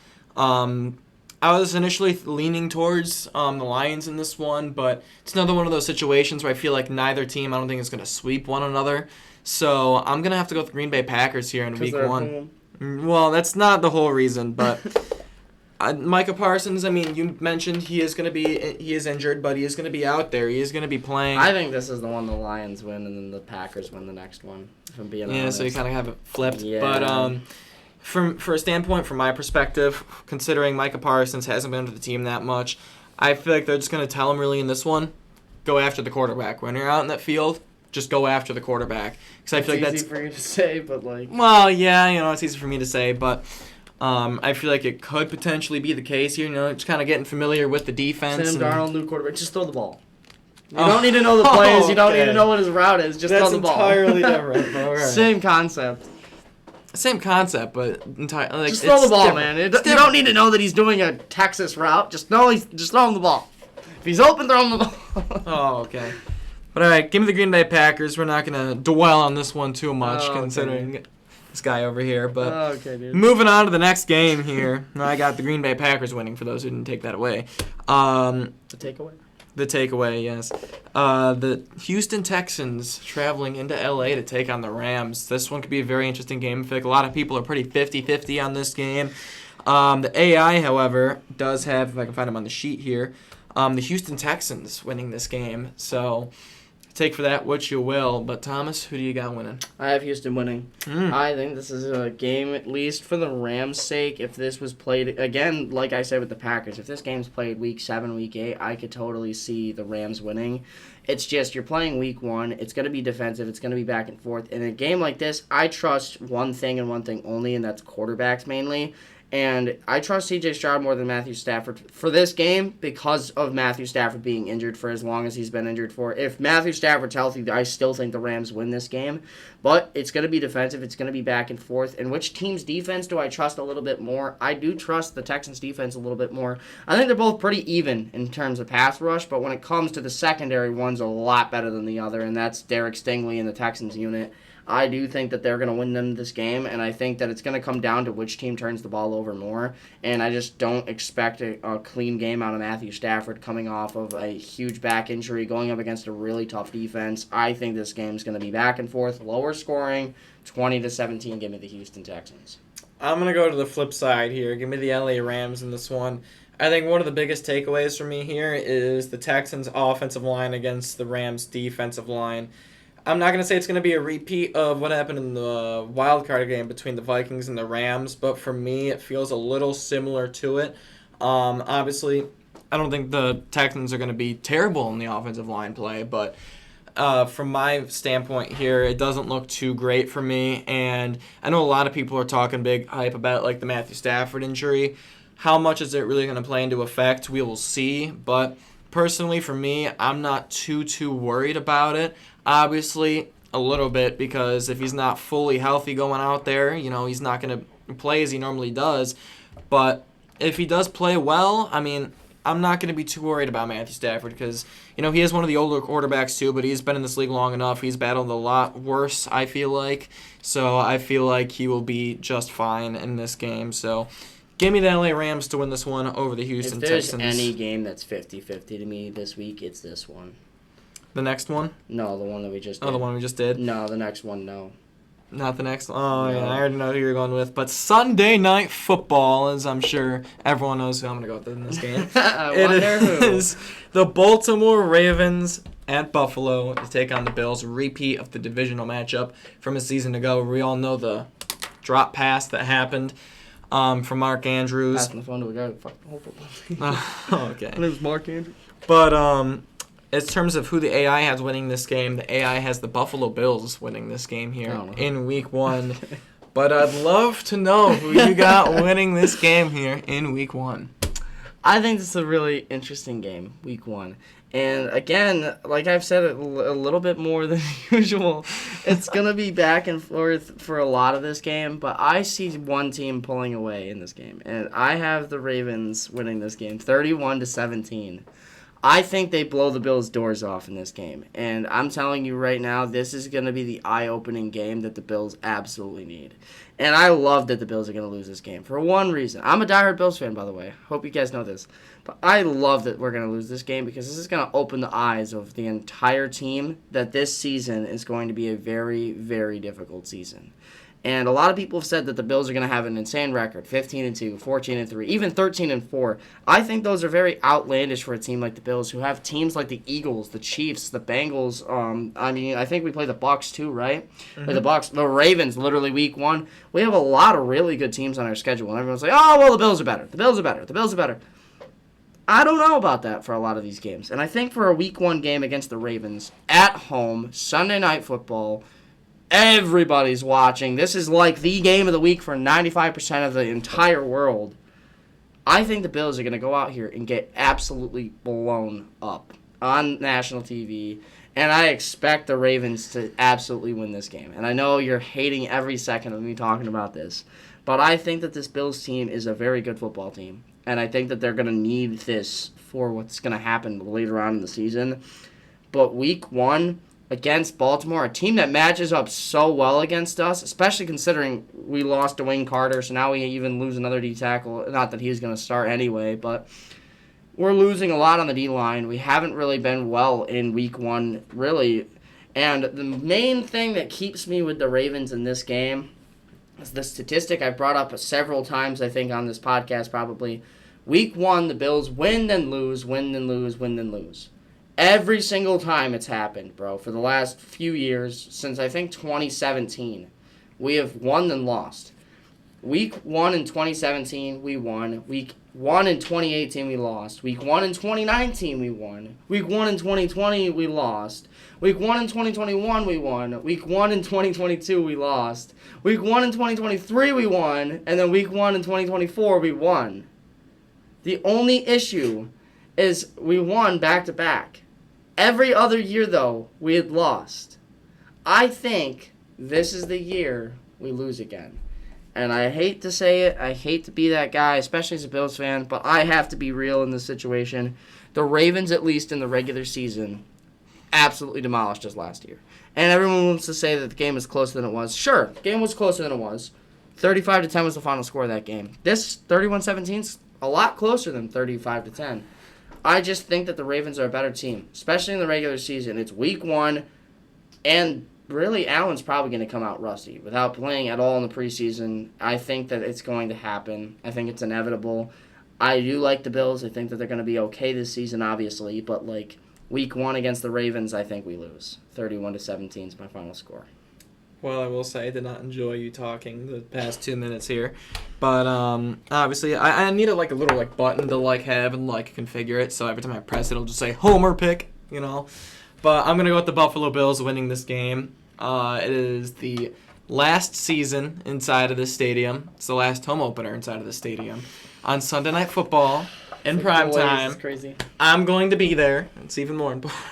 I was initially leaning towards the Lions in this one, but it's another one of those situations where I feel like neither team, I don't think, is going to sweep one another. So I'm going to have to go with the Green Bay Packers here in week 1. Well, that's not the whole reason, but Micah Parsons, I mean, you mentioned he is injured, but he is going to be out there. He is going to be playing. I think this is the one the Lions win, and then the Packers win the next one, if I'm being honest. So you kind of have it flipped. Yeah. But for a standpoint, from my perspective, considering Micah Parsons hasn't been to the team that much, I feel like they're just going to tell him really in this one, go after the quarterback. When you're out in that field, just go after the quarterback. Because I feel like that's easy for you to say, but well, yeah, it's easy for me to say, but I feel like it could potentially be the case here. Just kind of getting familiar with the defense. Sam Darnold, new quarterback. Just throw the ball. You don't need to know the plays. You don't need to know what his route is. Just throw the ball. That's entirely different. All right. Same concept. Same concept, but entirely. Just throw the ball, different. man. You don't need to know that he's doing a Texas route. Just throw him the ball. If he's open, throw him the ball. Oh, okay. But all right, give me the Green Bay Packers. We're not gonna dwell on this one too much, considering this guy over here. But okay, dude. Moving on to the next game here. I got the Green Bay Packers winning. For those who didn't take that away. The takeaway. The takeaway, yes. The Houston Texans traveling into LA to take on the Rams. This one could be a very interesting game. I feel like a lot of people are pretty 50-50 on this game. The AI, however, does have, if I can find them on the sheet here, the Houston Texans winning this game. So take for that what you will. But Thomas, who do you got winning? I have Houston winning. I think this is a game, at least for the Rams' sake, if this was played, again, like I said with the Packers, if this game's played week 7, week 8, I could totally see the Rams winning. It's just you're playing week 1. It's going to be defensive. It's going to be back and forth. In a game like this, I trust one thing and one thing only, and that's quarterbacks mainly. And I trust C.J. Stroud more than Matthew Stafford for this game because of Matthew Stafford being injured for as long as he's been injured for. If Matthew Stafford's healthy, I still think the Rams win this game. But it's going to be defensive. It's going to be back and forth. And which team's defense do I trust a little bit more? I do trust the Texans' defense a little bit more. I think they're both pretty even in terms of pass rush, but when it comes to the secondary, one's a lot better than the other, and that's Derek Stingley in the Texans unit. I do think that they're going to win them this game, and I think that it's going to come down to which team turns the ball over more. And I just don't expect a clean game out of Matthew Stafford coming off of a huge back injury, going up against a really tough defense. I think this game's going to be back and forth, lower scoring, 20-17. Give me the Houston Texans. I'm going to go to the flip side here. Give me the LA Rams in this one. I think one of the biggest takeaways for me here is the Texans' offensive line against the Rams' defensive line. I'm not going to say it's going to be a repeat of what happened in the wild card game between the Vikings and the Rams, but for me, it feels a little similar to it. Obviously, I don't think the Texans are going to be terrible in the offensive line play, but from my standpoint here, it doesn't look too great for me. And I know a lot of people are talking big hype about like the Matthew Stafford injury. How much is it really going to play into effect? We will see, but personally, for me, I'm not too worried about it. Obviously, a little bit, because if he's not fully healthy going out there, he's not going to play as he normally does. But if he does play well, I mean, I'm not going to be too worried about Matthew Stafford because, he is one of the older quarterbacks too, but he's been in this league long enough. He's battled a lot worse, I feel like. So I feel like he will be just fine in this game. So give me the LA Rams to win this one over the Houston Texans. If there's any game that's 50-50 to me this week, it's this one. The next one? No, the one that we just did. Oh, the one we just did? No, the next one, no. Not the next one? Oh, No. yeah, I already know who you're going with. But Sunday Night Football, as I'm sure everyone knows who I'm going to go with in this game. I wonder who. Is the Baltimore Ravens at Buffalo to take on the Bills. A repeat of the divisional matchup from a season ago. We all know the drop pass that happened from Mark Andrews. Passing the phone to a guy who fucking whole football. Oh, okay. My name's Mark Andrews. But in terms of who the AI has winning this game, the AI has the Buffalo Bills winning this game here in Week 1. But I'd love to know who you got winning this game here in Week 1. I think this is a really interesting game, Week 1. And again, like I've said it a little bit more than usual, it's going to be back and forth for a lot of this game, but I see one team pulling away in this game. And I have the Ravens winning this game, 31-17. I think they blow the Bills' doors off in this game. And I'm telling you right now, this is going to be the eye-opening game that the Bills absolutely need. And I love that the Bills are going to lose this game for one reason. I'm a diehard Bills fan, by the way. Hope you guys know this. But I love that we're going to lose this game because this is going to open the eyes of the entire team that this season is going to be a very, very difficult season. And a lot of people have said that the Bills are going to have an insane record, 15-2, 14-3, even 13-4. I think those are very outlandish for a team like the Bills, who have teams like the Eagles, the Chiefs, the Bengals. I think we play the Bucs too, right? Mm-hmm. The Bucs, the Ravens, literally Week 1. We have a lot of really good teams on our schedule, and everyone's like, "Oh, well, the Bills are better. The Bills are better. The Bills are better." I don't know about that for a lot of these games, and I think for a Week 1 game against the Ravens at home, Sunday Night Football. Everybody's watching. This is like the game of the week for 95% of the entire world. I think the Bills are going to go out here and get absolutely blown up on national TV. And I expect the Ravens to absolutely win this game. And I know you're hating every second of me talking about this. But I think that this Bills team is a very good football team. And I think that they're going to need this for what's going to happen later on in the season. But Week 1... against Baltimore, a team that matches up so well against us, especially considering we lost Dwayne Carter, so now we even lose another D tackle. Not that he's going to start anyway, but we're losing a lot on the D-line. We haven't really been well in Week 1, really. And the main thing that keeps me with the Ravens in this game is the statistic I've brought up several times, I think, on this podcast probably. Week 1, the Bills win, then lose, win, then lose, win, then lose. Every single time it's happened, bro, for the last few years, since I think 2017, we have won then lost. Week 1 in 2017, we won. Week 1 in 2018, we lost. Week 1 in 2019, we won. Week 1 in 2020, we lost. Week 1 in 2021, we won. Week 1 in 2022, we lost. Week 1 in 2023, we won. And then week 1 in 2024, we won. The only issue is we won back-to-back. Every other year, though, we had lost. I think this is the year we lose again. And I hate to say it. I hate to be that guy, especially as a Bills fan, but I have to be real in this situation. The Ravens, at least in the regular season, absolutely demolished us last year. And everyone wants to say that the game was closer than it was. Sure, the game was closer than it was. 35-10 was the final score of that game. This 31-17 is a lot closer than 35-10. I just think that the Ravens are a better team, especially in the regular season. It's Week 1, and really Allen's probably going to come out rusty. Without playing at all in the preseason, I think that it's going to happen. I think it's inevitable. I do like the Bills. I think that they're going to be okay this season, obviously, but like Week 1 against the Ravens, I think we lose. 31-17 is my final score. Well, I will say I did not enjoy you talking the past 2 minutes here, but obviously I need a little button to have and configure it, so every time I press it, it'll just say Homer pick, But I'm gonna go with the Buffalo Bills winning this game. It is the last season inside of this stadium. It's the last home opener inside of the stadium on Sunday Night Football in prime time. That's crazy. I'm going to be there. It's even more important.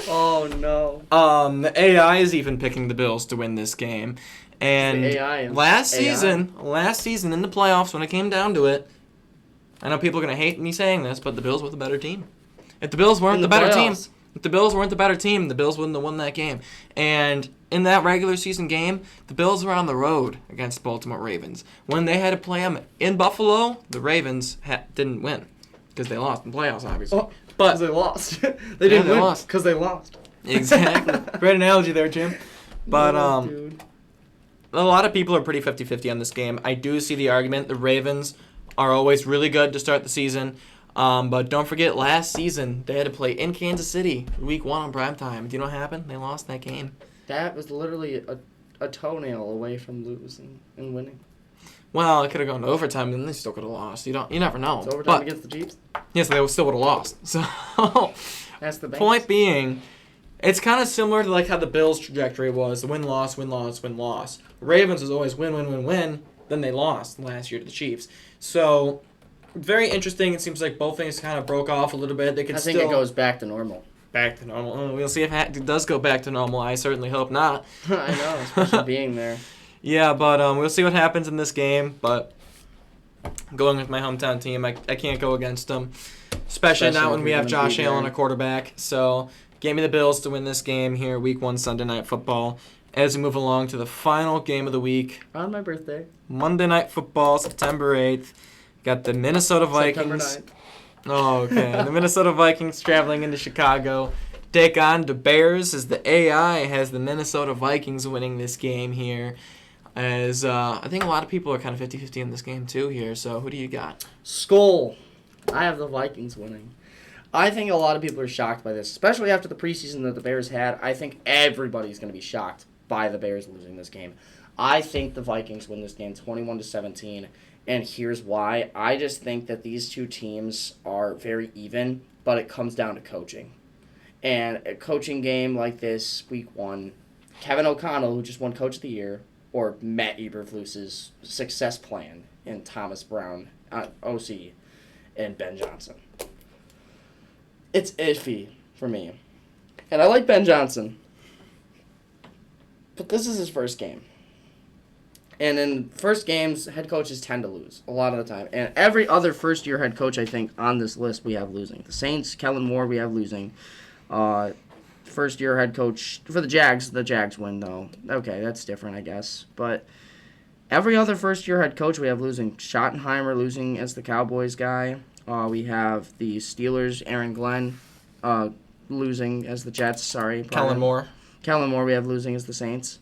Oh no. The AI is even picking the Bills to win this game. And The AI and last AI. season in the playoffs, when it came down to it, I know people are gonna hate me saying this, but the Bills were the better team. If the Bills weren't In the the better team, playoffs. if the Bills weren't the better team, the Bills wouldn't have won that game. And in that regular season game, the Bills were on the road against Baltimore Ravens. When they had to play them in Buffalo, the Ravens didn't win because they lost in the playoffs, obviously. Oh, But because they lost. They didn't they win lost. because they lost. exactly, great analogy there, Jim. But Oh, dude. a lot of people are pretty 50-50 on this game. I do see the argument. The Ravens are always really good to start the season. But don't forget, last season, they had to play in Kansas City, week 1 on primetime. Do you know what happened? They lost that game. That was literally a toenail away from losing and winning. Well, it could have gone to overtime, and they still could have lost. You never know. It's overtime But, against the Chiefs. yes, they still would have lost. So, That's the Bengals. point being, it's kind of similar to like how the Bills' trajectory was: the win-loss, win-loss, win-loss. Ravens was always win, win, win, win. Then they lost last year to the Chiefs. So, very interesting. It seems like both things kind of broke off a little bit. They could I think still it goes back to normal. back to normal. We'll see if it does go back to normal. I certainly hope not. I know, especially being there. Yeah, but we'll see what happens in this game. But going with my hometown team, I can't go against them, especially not when we have Josh Allen, a quarterback. So, give me the Bills to win this game here, Week 1 Sunday Night Football. As we move along to the final game of the week, On my birthday. Monday Night Football, September 8th. Got the Minnesota September Vikings. 9th. Oh, okay. The Minnesota Vikings traveling into Chicago. Take on the Bears as the AI has the Minnesota Vikings winning this game here. As I think a lot of people are kind of 50-50 in this game too here. So who do you got? Skull. I have the Vikings winning. I think a lot of people are shocked by this, especially after the preseason that the Bears had. I think everybody's going to be shocked by the Bears losing this game. I think the Vikings win this game 21-17, and here's why. I just think that these two teams are very even, but it comes down to coaching. And a coaching game like this, week 1, Kevin O'Connell, who just won Coach of the Year, or Matt Eberflus's success plan, and Thomas Brown, OC, and Ben Johnson. It's iffy for me. And I like Ben Johnson. But this is his first game. And in first games, head coaches tend to lose a lot of the time. And every other first-year head coach, I think, on this list we have losing. The Saints, Kellen Moore, we have losing. First-year head coach for the Jags win, though. Okay, that's different, I guess. But every other first-year head coach we have losing. Schottenheimer losing as the Cowboys guy. We have the Steelers, Aaron Glenn, losing as the Jets. Sorry. Kellen Moore. Kellen Moore we have losing as the Saints.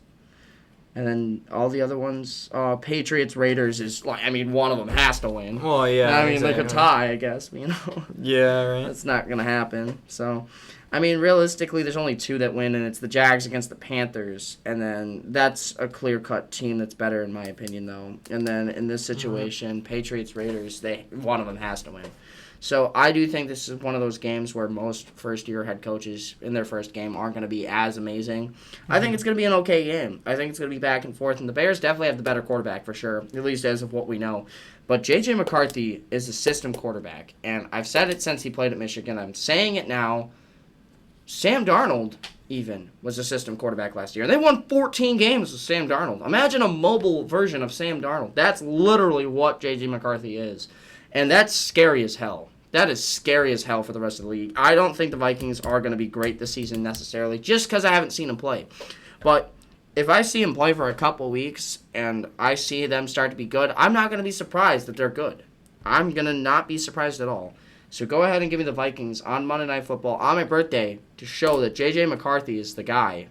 And then all the other ones, Patriots, Raiders is like, I mean, one of them has to win. Well, yeah. I mean, exactly. like a tie, I guess, you know. Yeah, right. That's not going to happen. So, I mean, realistically, there's only 2 that win, and it's the Jags against the Panthers. And then that's a clear-cut team that's better, in my opinion, though. And then in this situation, Patriots, Raiders, one of them has to win. So I do think this is one of those games where most first-year head coaches in their first game aren't going to be as amazing. I think it's going to be an okay game. I think it's going to be back and forth, and the Bears definitely have the better quarterback for sure, at least as of what we know. But J.J. McCarthy is a system quarterback, and I've said it since he played at Michigan. I'm saying it now. Sam Darnold, even, was a system quarterback last year. And they won 14 games with Sam Darnold. Imagine a mobile version of Sam Darnold. That's literally what J.J. McCarthy is. And that's scary as hell. That is scary as hell for the rest of the league. I don't think the Vikings are going to be great this season necessarily, just because I haven't seen them play. But if I see them play for a couple weeks and I see them start to be good, I'm not going to be surprised that they're good. I'm going to not be surprised at all. So go ahead and give me the Vikings on Monday Night Football on my birthday to show that J.J. McCarthy is the guy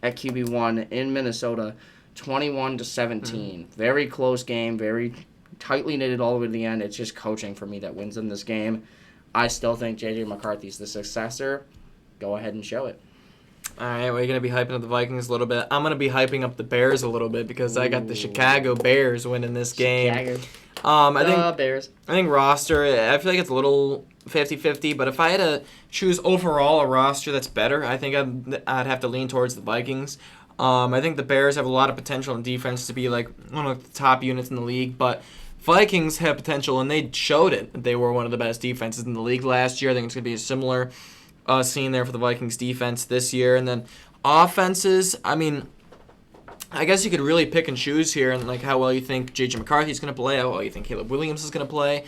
at QB1 in Minnesota, 21-17. Very close game, very tightly knitted all the way to the end. It's just coaching for me that wins in this game. I still think J.J. McCarthy's the successor. Go ahead and show it. All right, we're going to be hyping up the Vikings a little bit. I'm going to be hyping up the Bears a little bit because I got the Chicago Bears winning this game. Chicago. Bears. I think roster, I feel like it's a little 50-50, but if I had to choose overall a roster that's better, I think I'd have to lean towards the Vikings. I think the Bears have a lot of potential in defense to be like one of the top units in the league, but Vikings have potential, and they showed it. They were one of the best defenses in the league last year. I think it's going to be a similar scene there for the Vikings defense this year. And then offenses, I mean, I guess you could really pick and choose here, and like how well you think J.J. McCarthy's going to play, how well you think Caleb Williams is going to play.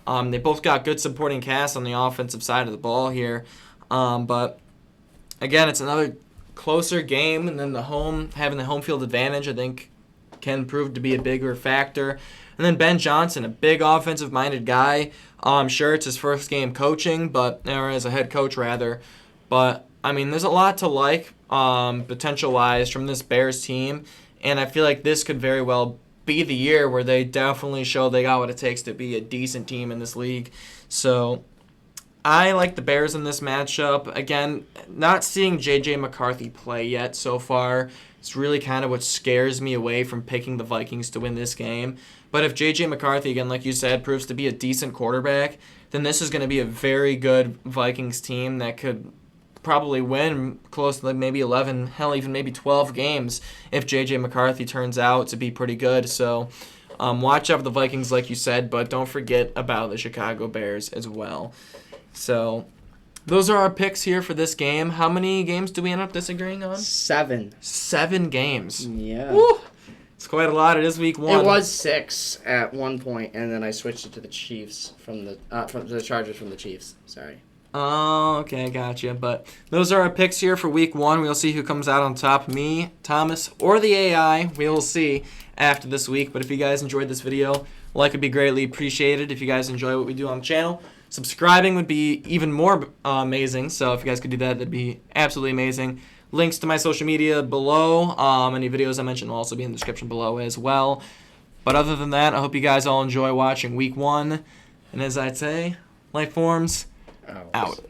They both got good supporting cast on the offensive side of the ball here, but again, it's another closer game, and then having the home field advantage, I think, can prove to be a bigger factor. And then Ben Johnson, a big offensive-minded guy. Sure, it's his first game coaching, or as a head coach rather, but I mean, there's a lot to like potential-wise from this Bears team, and I feel like this could very well be the year where they definitely show they got what it takes to be a decent team in this league. So I like the Bears in this matchup. Again, not seeing J.J. McCarthy play yet so far. It's really kind of what scares me away from picking the Vikings to win this game. But if J.J. McCarthy, again, like you said, proves to be a decent quarterback, then this is going to be a very good Vikings team that could probably win close to like maybe 11, hell, even maybe 12 games if J.J. McCarthy turns out to be pretty good. So watch out for the Vikings, like you said, but don't forget about the Chicago Bears as well. So those are our picks here for this game. How many games do we end up disagreeing on? 7. 7 games. Yeah. Woo! It's quite a lot. It is week 1. It was 6 at one point, and then I switched it to the Chiefs from the Chargers from the Chiefs. Sorry. Oh, okay, gotcha. But those are our picks here for week 1. We'll see who comes out on top, me, Thomas, or the AI. We will see after this week. But if you guys enjoyed this video, like would be greatly appreciated. If you guys enjoy what we do on the channel, subscribing would be even more amazing. So if you guys could do that, that'd be absolutely amazing. Links to my social media below. Any videos I mentioned will also be in the description below as well. But other than that, I hope you guys all enjoy watching week 1. And as I'd say, life forms out.